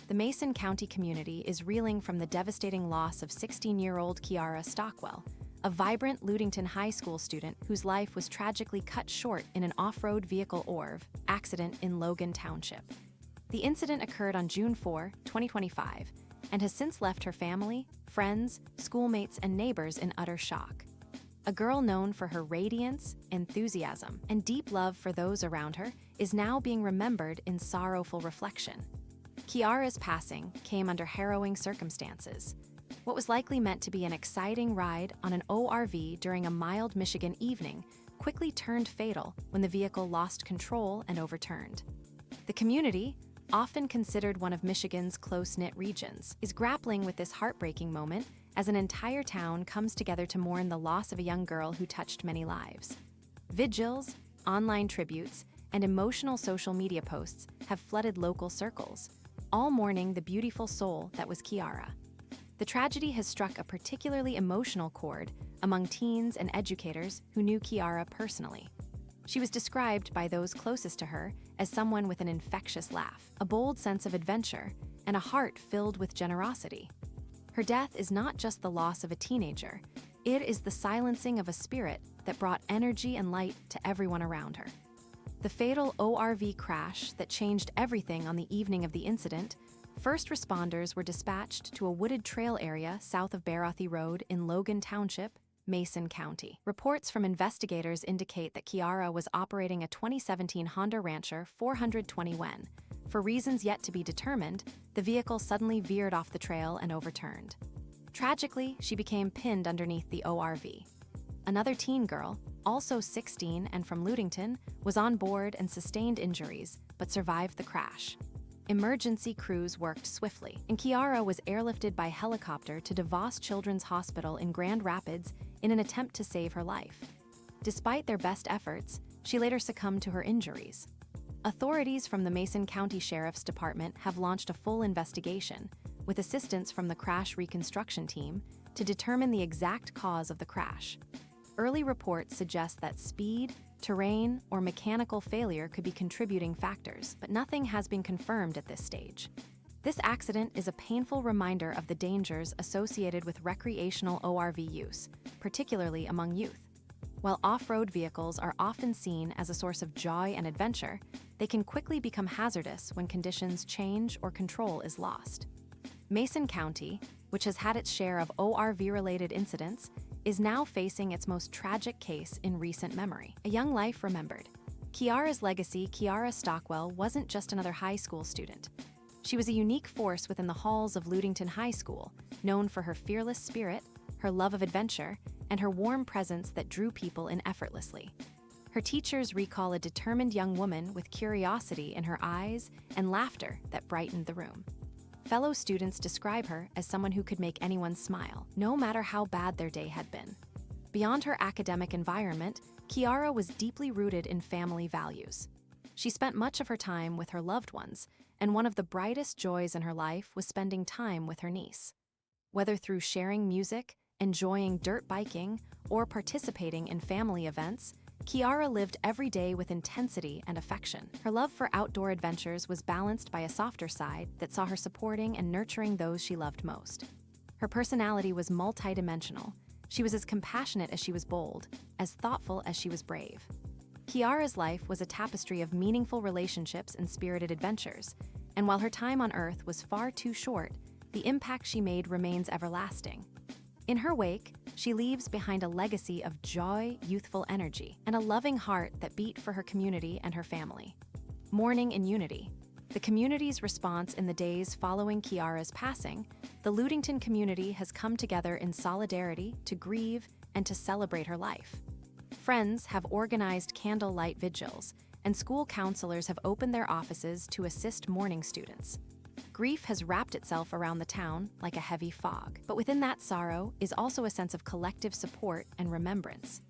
The Mason County community is reeling from the devastating loss of 16-year-old Kieara Stockwell, a vibrant Ludington High School student whose life was tragically cut short in an off-road vehicle accident in Logan Township. The incident occurred on June 4, 2025, and has since left her family, friends, schoolmates, and neighbors in utter shock. A girl known for her radiance, enthusiasm, and deep love for those around her is now being remembered in sorrowful reflection. Kieara's passing came under harrowing circumstances. What was likely meant to be an exciting ride on an ORV during a mild Michigan evening quickly turned fatal when the vehicle lost control and overturned. The community, often considered one of Michigan's close-knit regions, is grappling with this heartbreaking moment as an entire town comes together to mourn the loss of a young girl who touched many lives. Vigils, online tributes, and emotional social media posts have flooded local circles, all mourning the beautiful soul that was Kieara. The tragedy has struck a particularly emotional chord among teens and educators who knew Kieara personally. She was described by those closest to her as someone with an infectious laugh, a bold sense of adventure, and a heart filled with generosity. Her death is not just the loss of a teenager, it is the silencing of a spirit that brought energy and light to everyone around her. The fatal ORV crash that changed everything on the evening of the incident, first responders were dispatched to a wooded trail area south of Barothy Road in Logan Township, Mason County. Reports from investigators indicate that Kieara was operating a 2017 Honda Rancher 420 when, for reasons yet to be determined, the vehicle suddenly veered off the trail and overturned. Tragically, she became pinned underneath the ORV. Another teen girl, also 16 and from Ludington, was on board and sustained injuries, but survived the crash. Emergency crews worked swiftly, and Kieara was airlifted by helicopter to DeVos Children's Hospital in Grand Rapids in an attempt to save her life. Despite their best efforts, she later succumbed to her injuries. Authorities from the Mason County Sheriff's Department have launched a full investigation, with assistance from the crash reconstruction team, to determine the exact cause of the crash. Early reports suggest that speed, terrain, or mechanical failure could be contributing factors, but nothing has been confirmed at this stage. This accident is a painful reminder of the dangers associated with recreational ORV use, particularly among youth. While off-road vehicles are often seen as a source of joy and adventure, they can quickly become hazardous when conditions change or control is lost. Mason County, which has had its share of ORV-related incidents, is now facing its most tragic case in recent memory. A young life remembered. Kieara's legacy, Kieara Stockwell, wasn't just another high school student. She was a unique force within the halls of Ludington High School, known for her fearless spirit, her love of adventure, and her warm presence that drew people in effortlessly. Her teachers recall a determined young woman with curiosity in her eyes and laughter that brightened the room. Fellow students describe her as someone who could make anyone smile, no matter how bad their day had been. Beyond her academic environment, Kieara was deeply rooted in family values. She spent much of her time with her loved ones, and one of the brightest joys in her life was spending time with her niece. Whether through sharing music, enjoying dirt biking, or participating in family events, Kieara lived every day with intensity and affection. Her love for outdoor adventures was balanced by a softer side that saw her supporting and nurturing those she loved most. Her personality was multidimensional. She was as compassionate as she was bold, as thoughtful as she was brave. Kieara's life was a tapestry of meaningful relationships and spirited adventures, and while her time on Earth was far too short, the impact she made remains everlasting. In her wake, she leaves behind a legacy of joy, youthful energy, and a loving heart that beat for her community and her family. Mourning in unity. The community's response in the days following Kieara's passing, the Ludington community has come together in solidarity to grieve and to celebrate her life. Friends have organized candlelight vigils, and school counselors have opened their offices to assist mourning students. Grief has wrapped itself around the town like a heavy fog, but within that sorrow is also a sense of collective support and remembrance.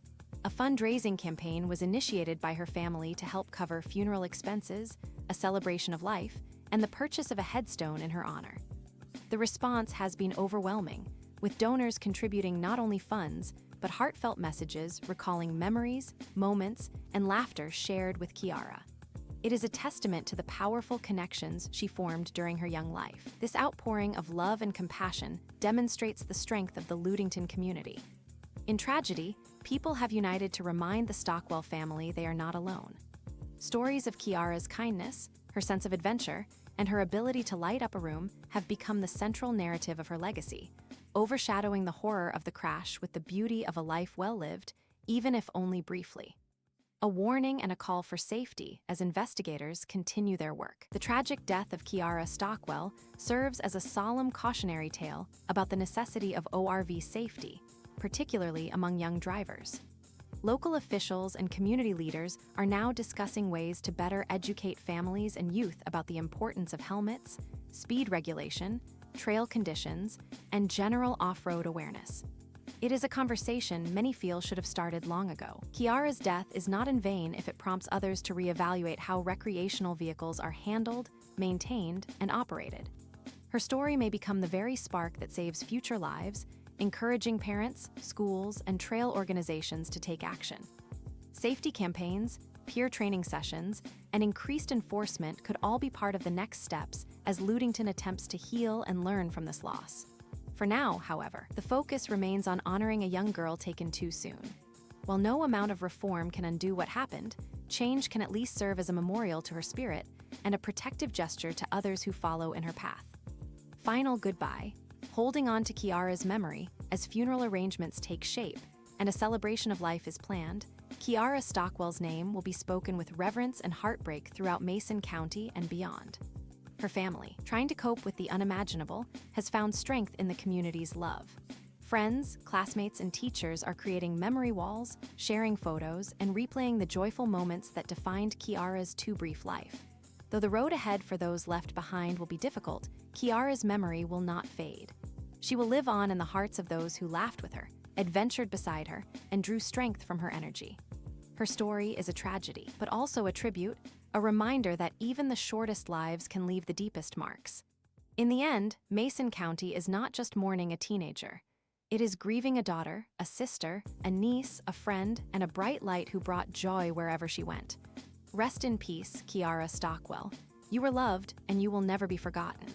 A fundraising campaign was initiated by her family to help cover funeral expenses, a celebration of life, and the purchase of a headstone in her honor. The response has been overwhelming, with donors contributing not only funds, but heartfelt messages recalling memories, moments, and laughter shared with Kieara. It is a testament to the powerful connections she formed during her young life. This outpouring of love and compassion demonstrates the strength of the Ludington community. In tragedy, people have united to remind the Stockwell family they are not alone. Stories of Kieara's kindness, her sense of adventure, and her ability to light up a room have become the central narrative of her legacy, overshadowing the horror of the crash with the beauty of a life well lived, even if only briefly. A warning and a call for safety as investigators continue their work. The tragic death of Kieara Stockwell serves as a solemn cautionary tale about the necessity of ORV safety, particularly among young drivers. Local officials and community leaders are now discussing ways to better educate families and youth about the importance of helmets, speed regulation, trail conditions, and general off-road awareness. It is a conversation many feel should have started long ago. Kieara's death is not in vain if it prompts others to reevaluate how recreational vehicles are handled, maintained, and operated. Her story may become the very spark that saves future lives, encouraging parents, schools, and trail organizations to take action. Safety campaigns, peer training sessions, and increased enforcement could all be part of the next steps as Ludington attempts to heal and learn from this loss. For now, however, the focus remains on honoring a young girl taken too soon. While no amount of reform can undo what happened, change can at least serve as a memorial to her spirit and a protective gesture to others who follow in her path. Final goodbye, holding on to Kieara's memory as funeral arrangements take shape and a celebration of life is planned. Kieara Stockwell's name will be spoken with reverence and heartbreak throughout Mason County and beyond. Her family, trying to cope with the unimaginable, has found strength in the community's love. Friends, classmates, and teachers are creating memory walls, sharing photos, and replaying the joyful moments that defined Kieara's too brief life. Though the road ahead for those left behind will be difficult, Kieara's memory will not fade. She will live on in the hearts of those who laughed with her, adventured beside her, and drew strength from her energy. Her story is a tragedy, but also a tribute, a reminder that even the shortest lives can leave the deepest marks. In the end, Mason County is not just mourning a teenager. It is grieving a daughter, a sister, a niece, a friend, and a bright light who brought joy wherever she went. Rest in peace, Kieara Stockwell. You were loved, and you will never be forgotten.